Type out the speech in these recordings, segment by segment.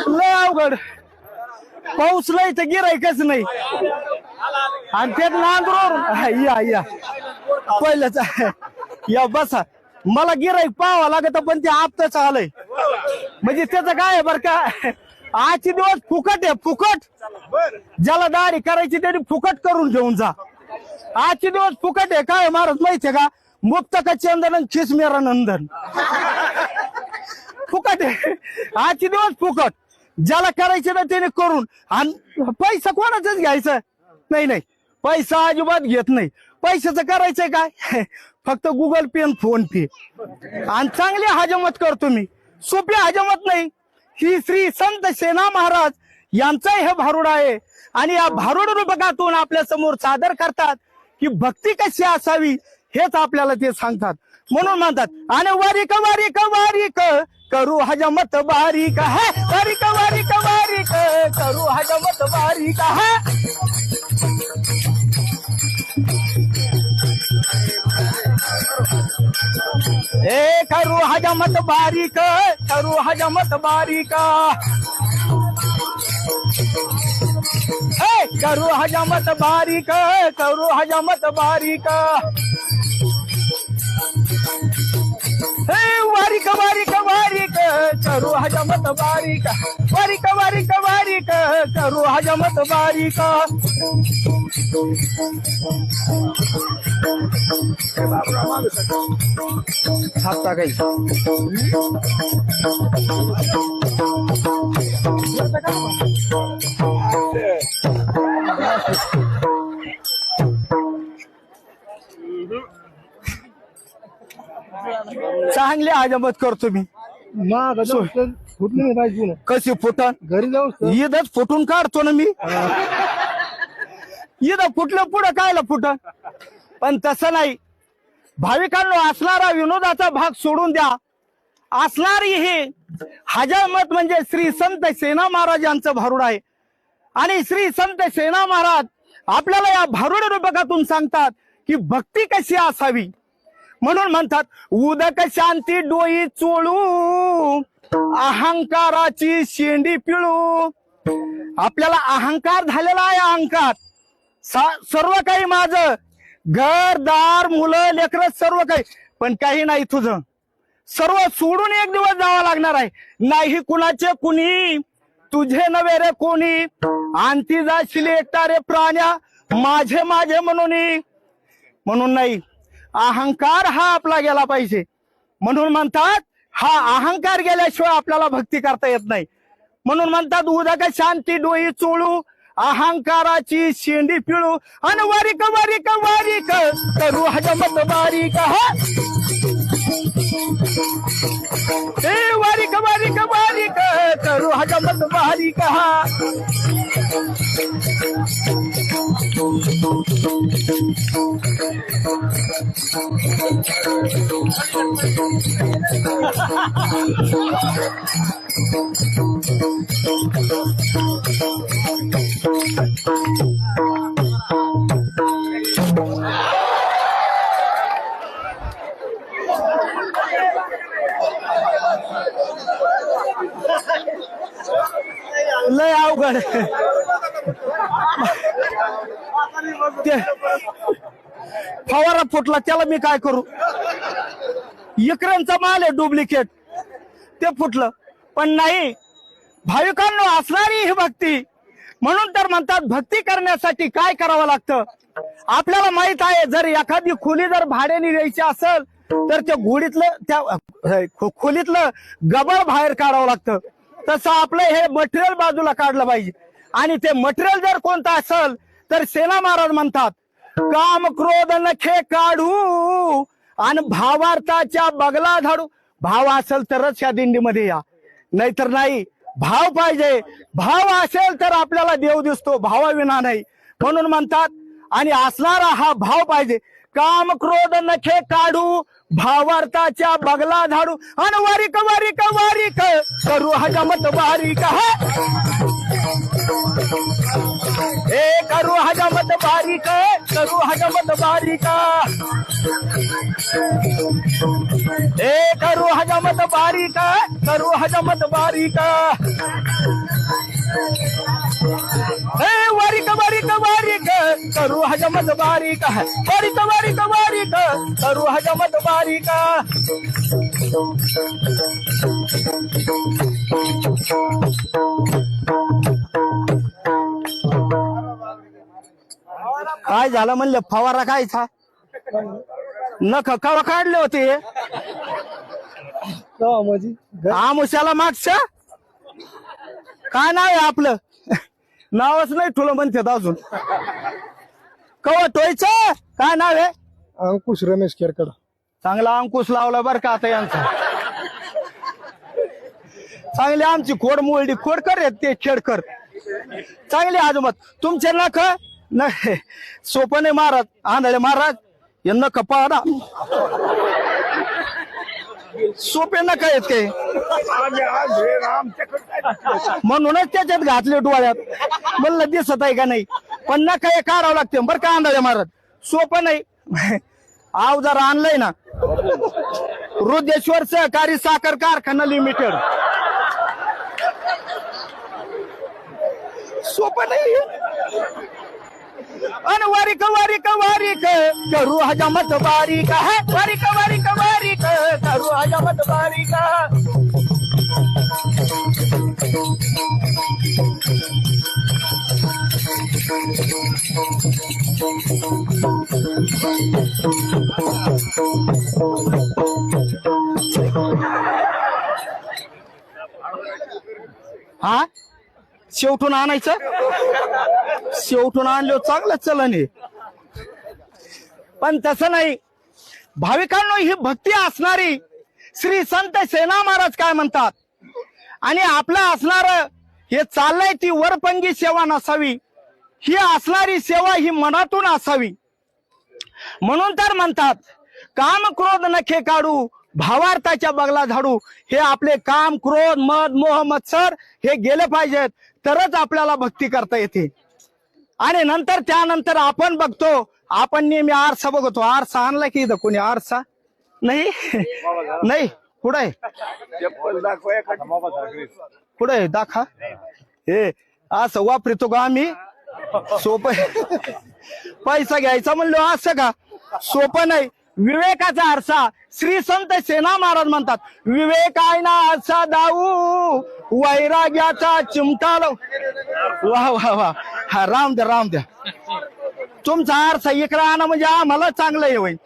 लय अवघड पाऊस लय तर गिरायकच नाही आणि त्यात नांदूर या पहिलंच या बसा मला गिराईक पाहावं लागत पण ते आपतच आलंय म्हणजे त्याचं काय आहे बरं का आजचे दिवस फुकट आहे फुकट ज्याला दाढी करायची त्यांनी फुकट करून घेऊन जा आजचे दिवस फुकट आहे काय महाराज माहितीये का मुक्त का चंदन खिस मेरा नंदन फुकट आहे आजचे दिवस फुकट ज्याला करायचे ना त्याने करून आणि पैसा कोणाचाच घ्यायचा नाही पैसा अजिबात घेत नाही पैशाचं करायचंय काय फक्त गुगल पे आणि फोन पे आणि चांगली हजमत करतो मी सोपी हजमत नाही ही श्री संत सेना महाराज यांचा हे भारुड आहे आणि या भारुड रूपकातून आपल्या समोर सादर करतात की भक्ती कशी असावी हेच आपल्याला ते सांगतात म्हणून म्हणतात आणि वारीक वारीक वारीक करू हजमत बारीक है वारीक वारीक वारीक करू हजमत बारीक है ए करू हजमत बारीक करू हजमत बारीक करू हजमत बारीक करू हजमत बारीक वारीक वारीक वारीक करू हजमत बारीक वारीक वारीक वारीक करू हजमत बारीक छापता काही चांगली हजमत करतो मी फुटली पाहिजे कशी फुटन घरी जाऊ ईदच फुटून काढतो ना मी ईद फुटलं पुढं कायला फुटन पण तसं नाही भाविकांनो असणारा विनोदाचा भाग सोडून द्या असणारी ही हजमत म्हणजे श्री संत सेना महाराज यांचं भारुड आहे आणि श्री संत सेना महाराज आपल्याला या भारुड रूपकातून सांगतात की भक्ती कशी असावी म्हणून म्हणतात उदक शांती डोई चोळू अहंकाराची शेंडी पिळू आपल्याला अहंकार झालेला आहे अहंकार सर्व काही माझं घरदार मुलं लेकरं सर्व काही पण काही नाही तुझं सर्व सोडून एक दिवस जावं लागणार आहे नाही कुणाचे कुणी तुझे नव्हे रे कोणी आणती जाशील एकटा रे प्राण्या माझे माझे म्हणून नाही अहंकार हा आपला गेला पाहिजे म्हणून म्हणतात हा अहंकार गेल्याशिवाय आपल्याला भक्ती करता येत नाही म्हणून म्हणतात उदक शांती डोई चोळू अहंकाराची शेंडी पिळू आणि वारीक वारीक वारीक करू हजमत बारीक वारीक वारीक वारीक करू हजमत बारीक लय अवघड फवारा फुटला त्याला मी काय करू इकरांचा माल आहे डुप्लिकेट ते फुटलं पण नाही भाविकांनो असणारी ही भक्ती म्हणून तर म्हणतात भक्ती करण्यासाठी काय करावं लागतं आपल्याला माहित आहे जर एखादी खोली जर भाड्याने द्यायची असेल तर त्या घोडीतलं त्या खोलीतलं गबाळ बाहेर काढावं लागतं तसं आपलं हे मटेरियल बाजूला काढलं पाहिजे आणि ते मटेरियल जर कोणतं असेल तर सेना महाराज म्हणतात काम क्रोध नखे काढू आणि भावार्थाच्या बगला धाडू भाव असेल तरच या दिंडीमध्ये या नाहीतर नाही भाव पाहिजे भाव असेल तर आपल्याला देव दिसतो भावाविना नाही म्हणून म्हणतात आणि असणारा हा भाव पाहिजे काम क्रोध नखे काढू भावार्थाच्या बगला धाडू आणि वारीक वारीक वारीक करू हजमत बारीक ए करू हजामत बारीक, करू हजामत बारीक, ए करू हजामत बारीक, करू हजामत बारीक, ए बारीक बारीक बारीक करू हजामत बारीक, बारीक बारीक बारीक करू हजामत बारीक. काय झालं म्हणलं फवारा खायचा नख कवा काढले होते आमुष्याला मागच्या काय नाव आहे आपलं नावच नाही ठुलं म्हणतात अजून कवा टोयचं काय नाव आहे अंकुश रमेश केरकर. चांगला अंकुश लावला बरं का आता यांचा चांगली आमची खोड मोळडी खोडकर आहेत ते खेडकर चांगले आजमत तुमचे नख नाही सोपं नाही महाराज आंधळे महाराज हे नख पाहा सोपे नख आहेत काही म्हणूनच त्याच्यात घातले डोळ्यात म्हणलं दिसत आहे का नाही पण नख हे काढावं लागते बरं का आंधळे महाराज सोपं नाही अवजार आणलंय ना रुद्रेश्वर सहकारी साखर कारखाना लिमिटेड सोपं नाही अन वारीक वारीक वारीक करू हजामत बारीक है वारीक वारीक वारीक करू हजामत बारीक. हा शेवटून आणायचं शेवटून आणलं चांगलं चलन आहे पण तसं नाही भाविकांनो ही भक्ती असणारी श्री संत सेना महाराज काय म्हणतात आणि आपलं असणार हे चाललंय ती वरपंगी सेवा नसावी ही असणारी सेवा ही मनातून असावी म्हणून तर म्हणतात काम क्रोध नखे काढू भावार्थाच्या बगला झाडू हे आपले काम क्रोध मद मोह मत्सर हे गेले पाहिजेत तरच आपल्याला भक्ती करता येते. आणि नंतर त्यानंतर आपण बघतो आपण नेहमी आरसा बघतो आरसा आणला की इथं कोणी आरसा नाही नाही पुढे पुढे दाखा हे असं वापरतो का आम्ही सोपं पैसा घ्यायचा म्हणलो असं का सोपं नाही. विवेकाचा आरसा श्री संत सेना महाराज म्हणतात विवेक आहे ना आरसा दाऊ वैराग्याचा चिमटा लावू वा वा वा हा राम द्या तुमचा आरसा इकडे आणा म्हणजे आम्हाला चांगलं येईल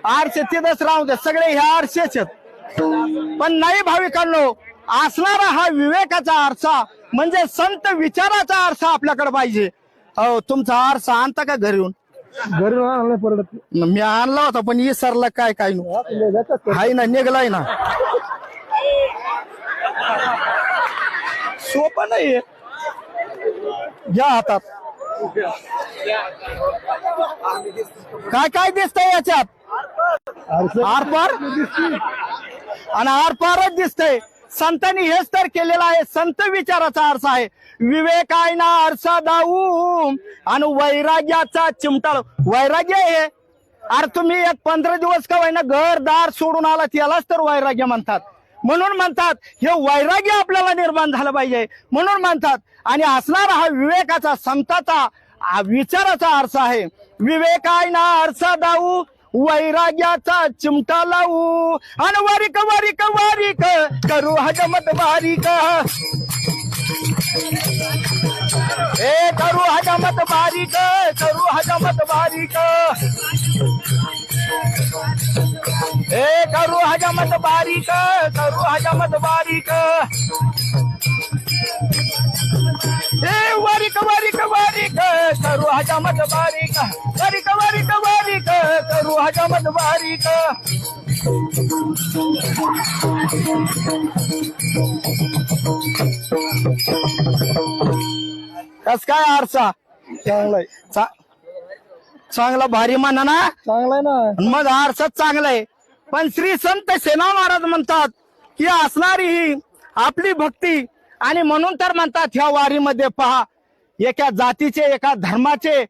आरसे तिथंच राहू द्या सगळे ह्या आरसेच पण नाही भाविकांनो असणारा हा विवेकाचा आरसा म्हणजे संत विचाराचा आरसा आपल्याकडे पाहिजे. हो तुमचा आरसा आणता का घरी येऊन घरी आणलं परत मी आणला होता पण विसरला काय काय हाय ना निघलाय ना सोपं नाही घ्या हातात काय काय दिसतंय याच्यात आरपार आणि आरपारच दिसतंय संतांनी हेच तर केलेलं आहे संत विचाराचा आरसा आहे विवेक आहे ना आरसा दाऊ आणि वैराग्याचा चिमटा वैराग्य आहे अरे तुम्ही एक 15 दिवस का ना घरदार सोडून आलात यालाच तर वैराग्य म्हणतात म्हणून म्हणतात हे वैराग्य आपल्याला निर्माण झालं पाहिजे म्हणून म्हणतात आणि असणारा हा विवेकाचा संताचा विचाराचा आरसा आहे विवेक आहे ना आरसा दाऊ वैराग्याचा चिमटा लावू आणि वारीक वारीक वारीक करू हजमत बारीक ए करू हजमत बारीक करू हजमत बारीक ए करू हजमत बारीक करू हजमत बारीक ए वारीक वारीक वारीक करू हजमत बारीक वारीक वारीक वारीक करू हजमत बारीक कस काय आरसा चांगलाय चांगला भारी म्हणा ना चांगलाय ना मग आरसा चांगला आहे पण श्री संत सेना महाराज म्हणतात की असणारी ही आपली भक्ती आणि म्हणून तर म्हणतात ह्या वारीमध्ये पहा एका जातीचे एका धर्माचे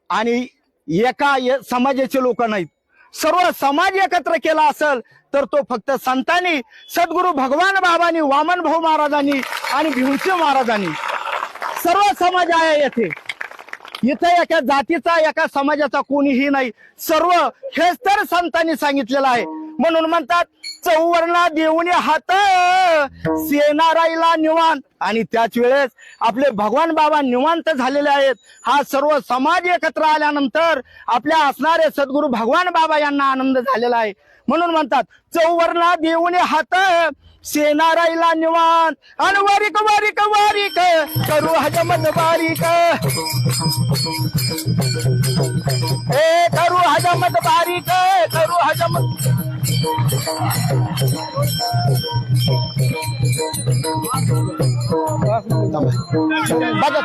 आणि एका समाजाचे लोक नाहीत, सर्व समाज एकत्र केला असेल तर तो फक्त संतांनी, सद्गुरू भगवान बाबांनी, वामन भाऊ महाराजांनी आणि भिवशी महाराजांनी, सर्व समाज आहे येथे. इथे एका जातीचा एका समाजाचा कोणीही नाही, सर्व हेच तर संतांनी सांगितलेलं आहे. म्हणून म्हणतात चौवर्णा देऊन हात सेना राहिला निवांत. आणि त्याच वेळेस आपले भगवान बाबा निवांत झालेले आहेत. हा सर्व समाज एकत्र आल्यानंतर आपल्या असणारे सद्गुरू भगवान बाबा यांना आनंद झालेला आहे. म्हणून म्हणतात चौवर्णा देऊन हात सेना राहिला निवांत. आणि वारीक वारीक वारीक करू हजमत बारीक, ए करू हजमत बारीक, करू हजमत. बघा